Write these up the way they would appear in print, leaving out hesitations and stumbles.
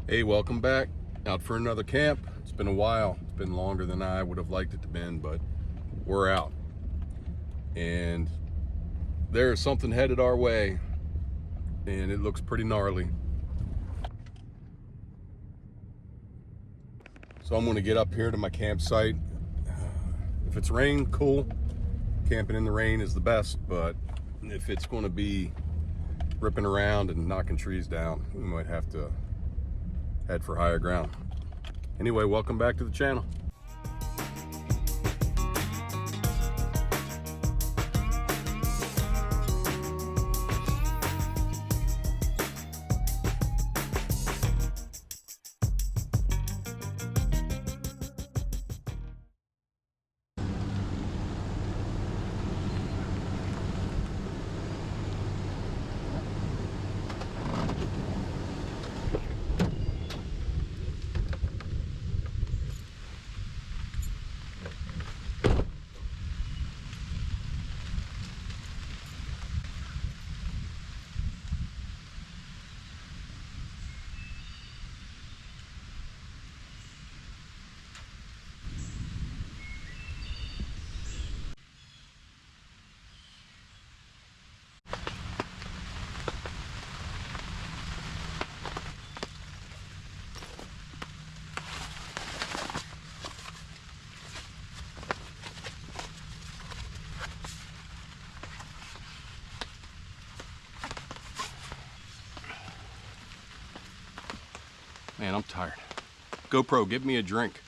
Hey, welcome back. Out for another camp. It's been a while. It's been longer than I would have liked it to been, but we're out. And there's something headed our way, and it looks pretty gnarly. So I'm gonna get up here to my campsite. If it's rain, cool. Camping in the rain is the best, but if it's gonna be ripping around and knocking trees down, we might have to head for higher ground. Anyway, welcome back to the channel. Man, I'm tired. GoPro, give me a drink.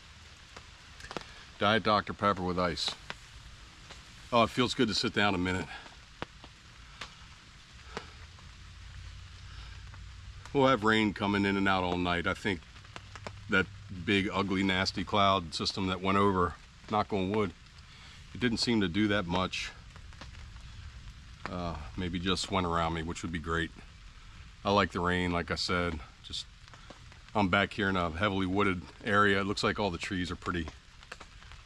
Diet Dr. Pepper with ice. Oh, it feels good to sit down a minute. We'll have rain coming in and out all night. I think that big, ugly, nasty cloud system that went over, knock on wood, it didn't seem to do that much. Maybe just went around me, which would be great. I like the rain, like I said. I'm back here in a heavily wooded area. It looks like all the trees are pretty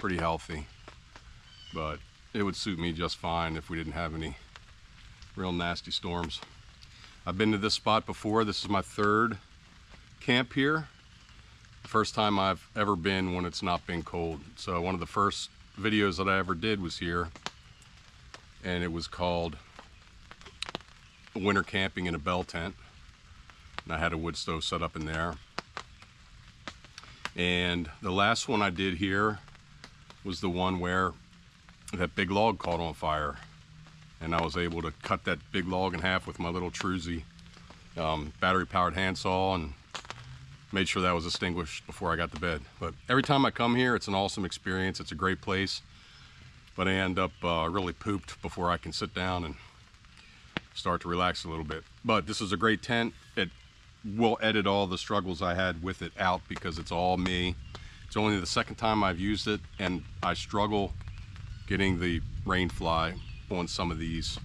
healthy, but it would suit me just fine if we didn't have any real nasty storms. I've been to this spot before. This is my third camp here. The first time I've ever been when it's not been cold. So one of the first videos that I ever did was here, and it was called Winter Camping in a Bell Tent. And I had a wood stove set up in there. And the last one I did here was the one where that big log caught on fire, and I was able to cut that big log in half with my little Truzy battery powered handsaw, and made sure that was extinguished before I got to bed. But every time I come here, it's an awesome experience. It's a great place, but I end up really pooped before I can sit down and start to relax a little bit. But this is a great tent. We'll edit all the struggles I had with it out because it's all me. It's only the second time I've used it, and I struggle getting the rain fly on some of these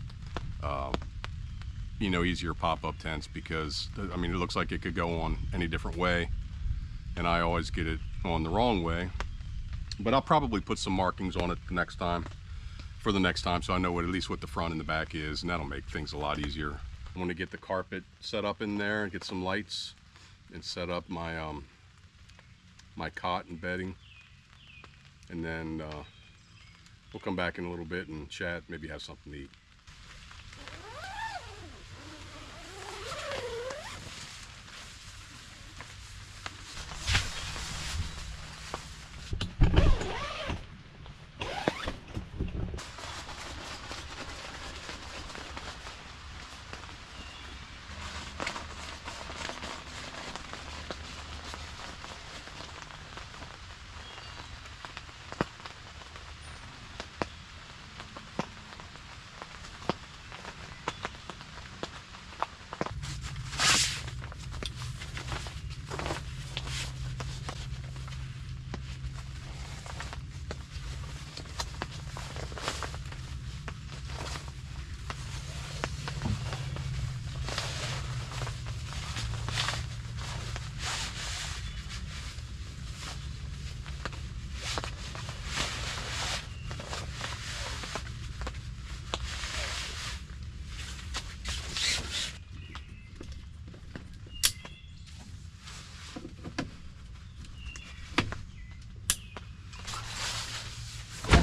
easier pop-up tents, because I mean, it looks like it could go on any different way, and I always get it on the wrong way. But I'll probably put some markings on it the next time, so I know at least what the front and the back is, and that'll make things a lot easier. I want to get the carpet set up in there and get some lights and set up my my cot and bedding, and then we'll come back in a little bit and chat, maybe have something to eat.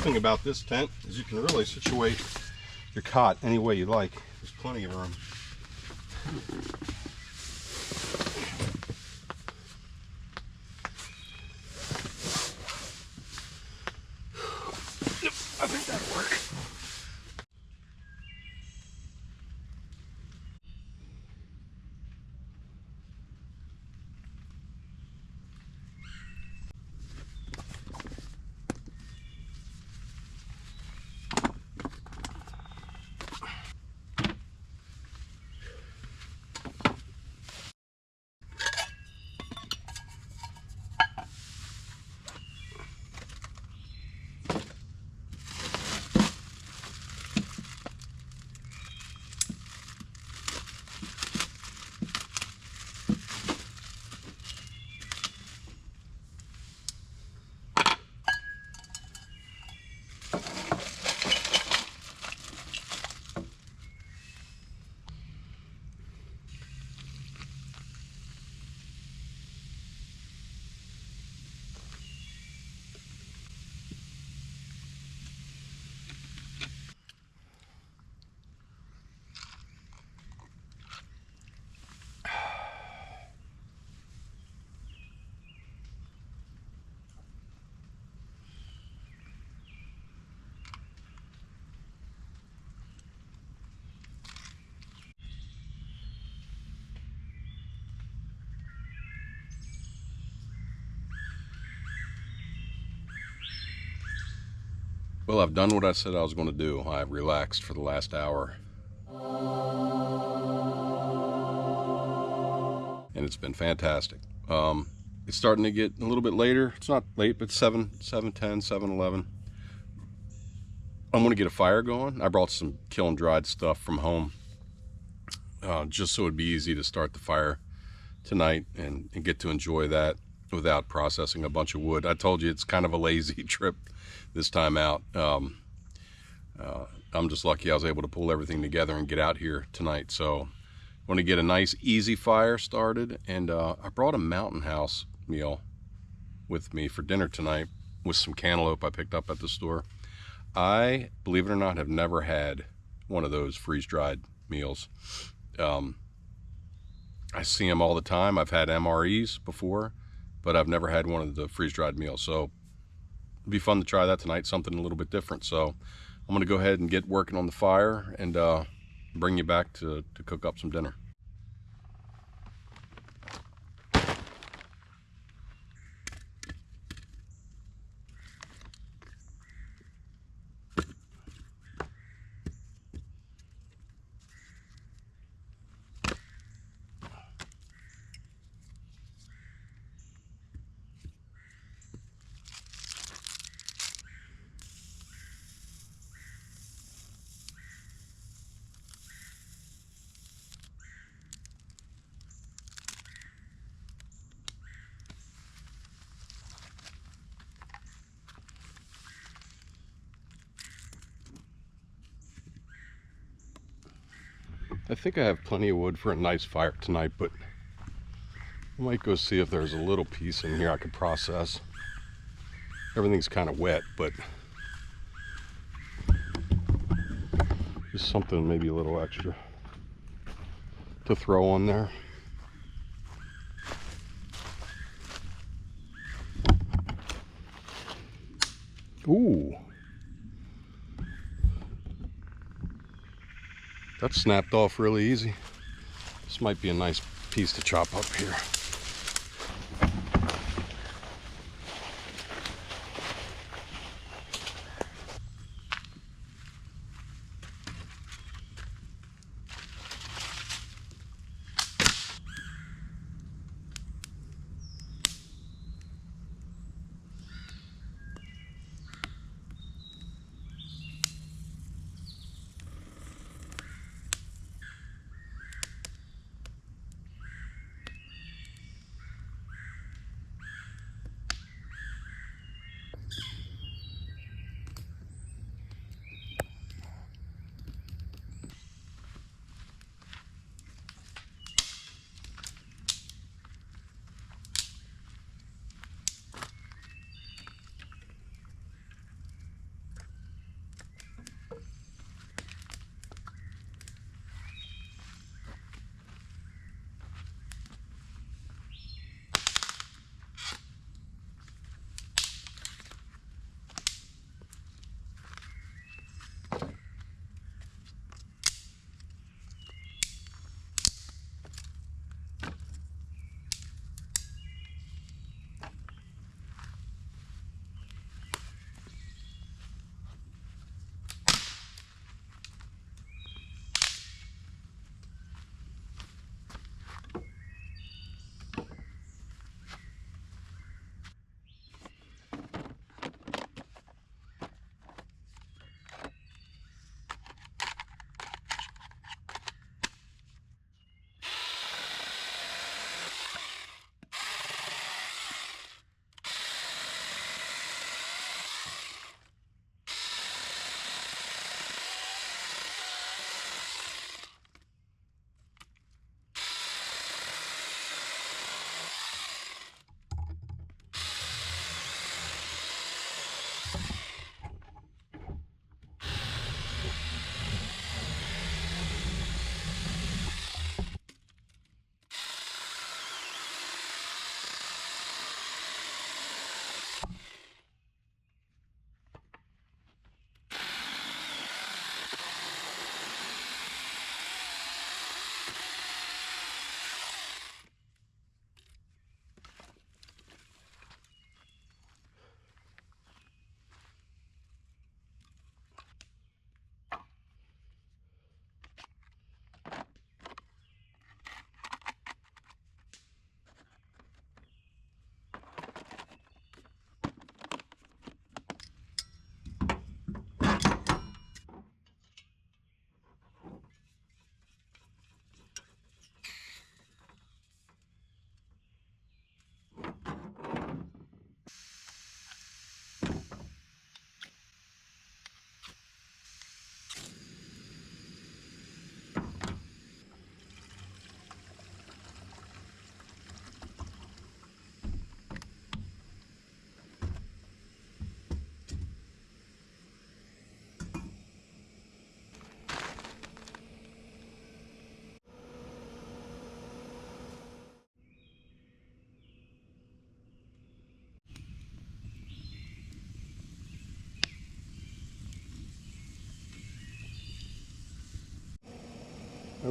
thing about this tent is you can really situate your cot any way you like. There's plenty of room. Yep, I think that'll work. Well, I've done what I said I was going to do. I've relaxed for the last hour. And it's been fantastic. It's starting to get a little bit later. It's not late, but 7:10, 7:11. I'm going to get a fire going. I brought some kiln dried stuff from home, just so it'd be easy to start the fire tonight and get to enjoy that without processing a bunch of wood. I told you it's kind of a lazy trip this time out. I'm just lucky I was able to pull everything together and get out here tonight. So I want to get a nice easy fire started, and I brought a Mountain House meal with me for dinner tonight with some cantaloupe I picked up at the store. I, believe it or not, have never had one of those freeze-dried meals. I see them all the time. I've had MREs before, but I've never had one of the freeze-dried meals. So it'd be fun to try that tonight, something a little bit different. So I'm gonna go ahead and get working on the fire and bring you back to cook up some dinner. I think I have plenty of wood for a nice fire tonight, but I might go see if there's a little piece in here I could process. Everything's kind of wet, but just something maybe a little extra to throw on there. Ooh. That snapped off really easy. This might be a nice piece to chop up here.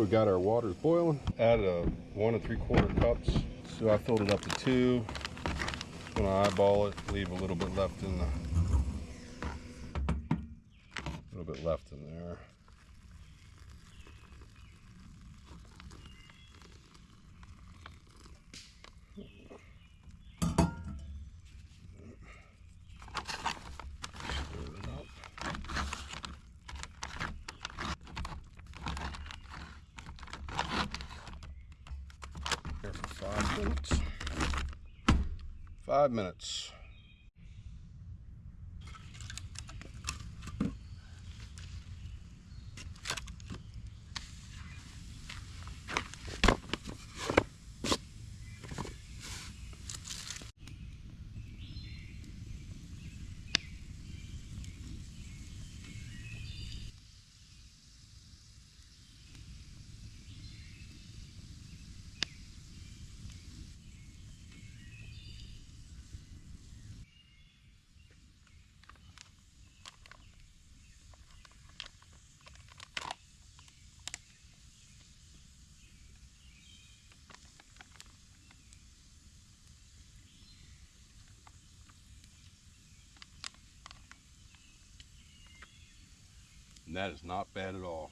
We got our waters boiling. Added a 1 3/4 cups. So I filled it up to 2. Just gonna eyeball it. Leave a little bit left in there. Here for 5 minutes. 5 minutes. And that is not bad at all.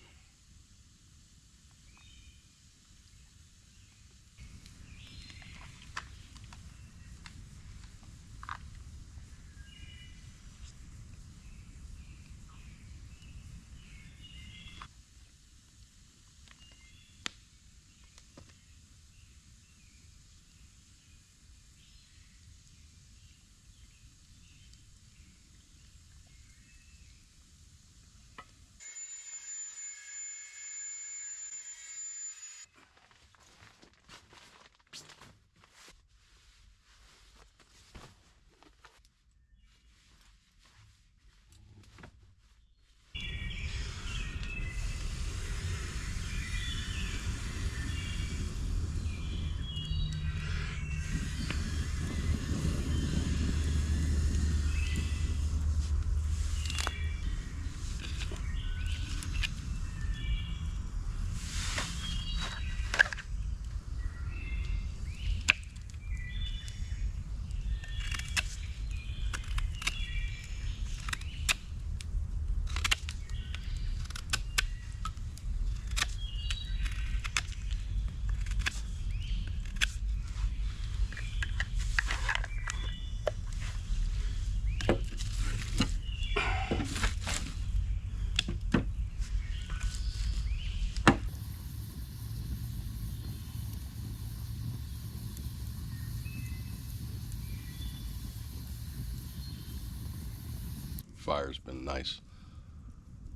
Fire's been nice.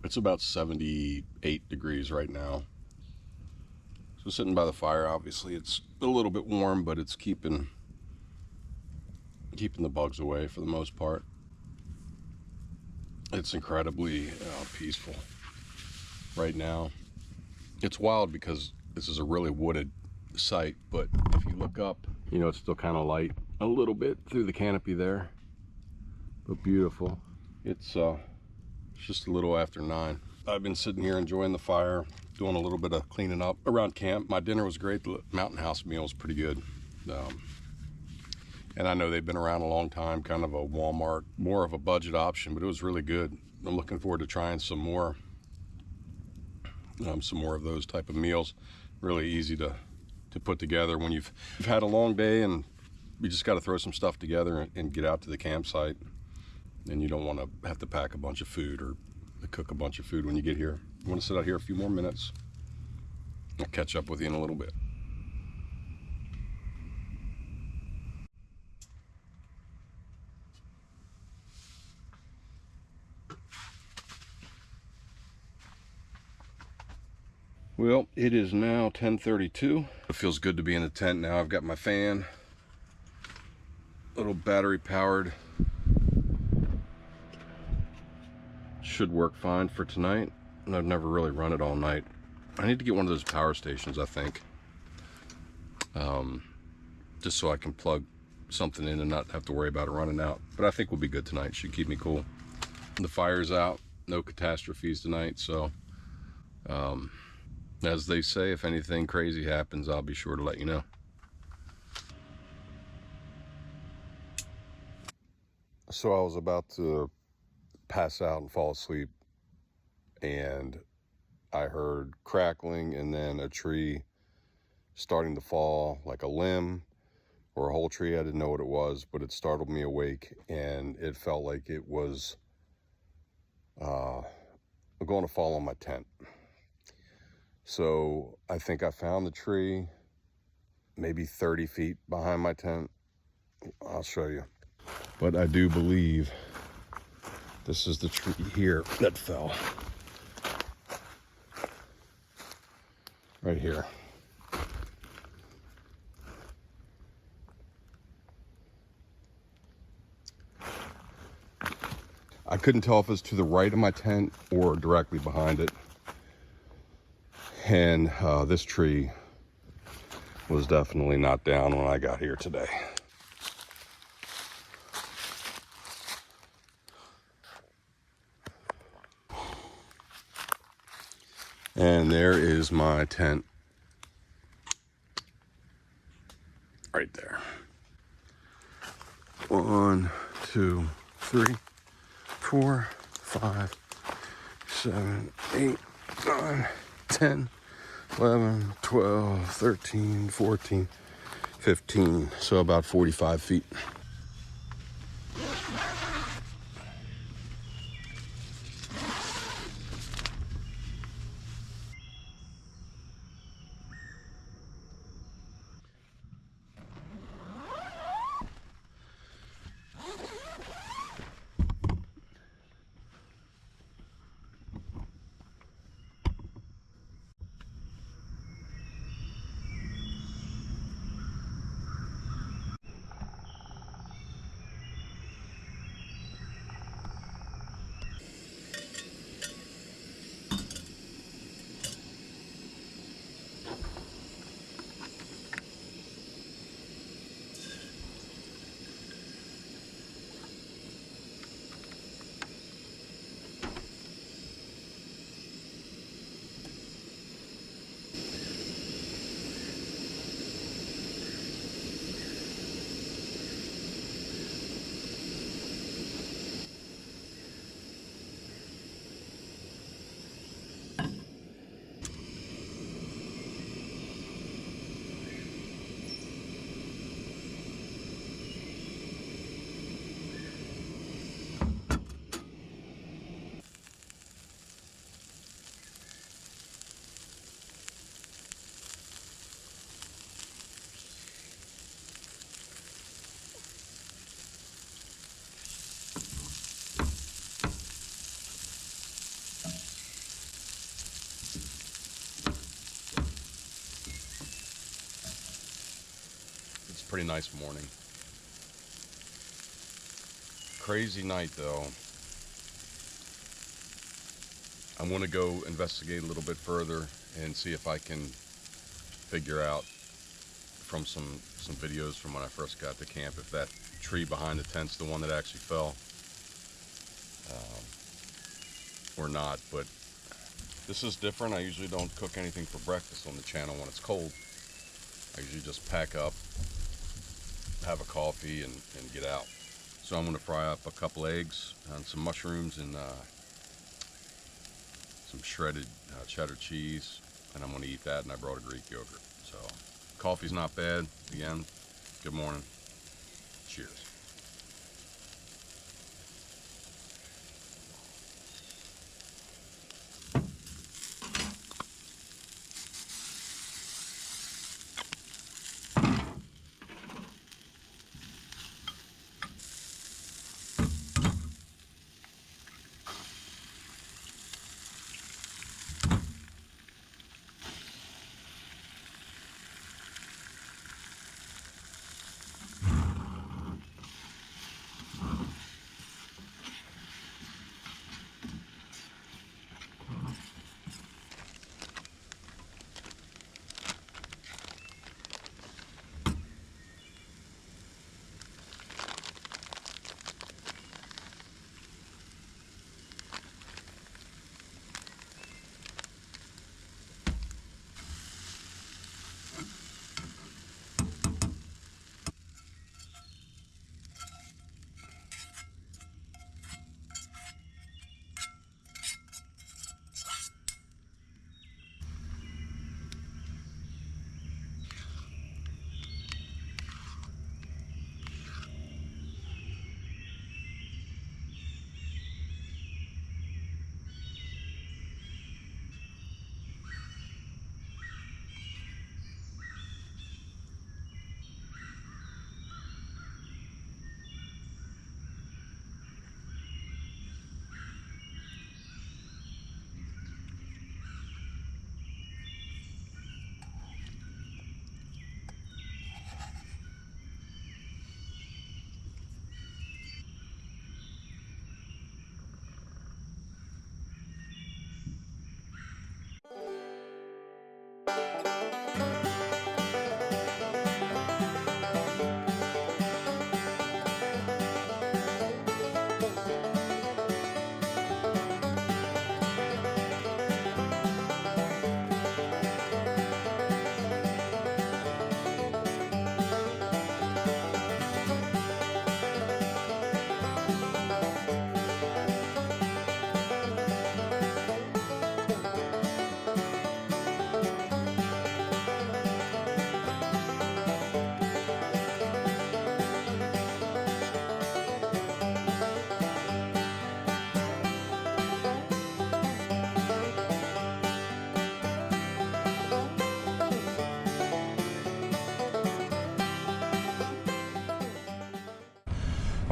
It's about 78 degrees right now. So sitting by the fire, obviously it's a little bit warm, but it's keeping the bugs away for the most part. It's incredibly peaceful right now. It's wild because this is a really wooded site, but if you look up, you know, it's still kind of light a little bit through the canopy there, but beautiful. It's just a little after 9. I've been sitting here enjoying the fire, doing a little bit of cleaning up around camp. My dinner was great. The Mountain House meal was pretty good. And I know they've been around a long time, kind of a Walmart, more of a budget option, but it was really good. I'm looking forward to trying some more of those type of meals. Really easy to put together when you've had a long day and you just got to throw some stuff together and get out to the campsite. And you don't want to have to pack a bunch of food or cook a bunch of food when you get here. You want to sit out here a few more minutes. I'll catch up with you in a little bit. Well, it is now 10:32. It feels good to be in the tent now. I've got my fan, little battery powered. Should work fine for tonight. And I've never really run it all night. I need to get one of those power stations, I think. Just so I can plug something in and not have to worry about it running out. But I think we'll be good tonight. Should keep me cool. The fire's out. No catastrophes tonight, so As they say, if anything crazy happens, I'll be sure to let you know. So I was about to pass out and fall asleep, and I heard crackling and then a tree starting to fall, like a limb or a whole tree. I didn't know what it was, but it startled me awake, and it felt like it was going to fall on my tent. So I think I found the tree maybe 30 feet behind my tent. I'll show you. But I do believe this is the tree here that fell. Right here. I couldn't tell if it's to the right of my tent or directly behind it. And this tree was definitely not down when I got here today. And there is my tent right there. 1, 2, 3, 4, 5, 7, 8, 9, 10, 11, 12, 13, 14, 15. So about 45 feet. It's a pretty nice morning. Crazy night though. I want to go investigate a little bit further and see if I can figure out from some videos from when I first got to camp if that tree behind the tent's the one that actually fell or not. But this is different. I usually don't cook anything for breakfast on the channel when it's cold. I usually just pack up, have a coffee, and get out. So I'm going to fry up a couple eggs and some mushrooms and some shredded cheddar cheese, and I'm going to eat that, and I brought a Greek yogurt. So coffee's not bad. Again, good morning. Cheers.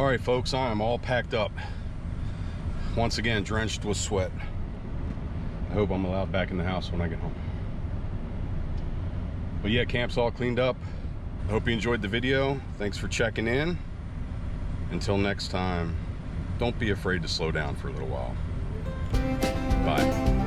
All right, folks, I am all packed up. Once again, drenched with sweat. I hope I'm allowed back in the house when I get home. But yeah, camp's all cleaned up. I hope you enjoyed the video. Thanks for checking in. Until next time, don't be afraid to slow down for a little while. Bye.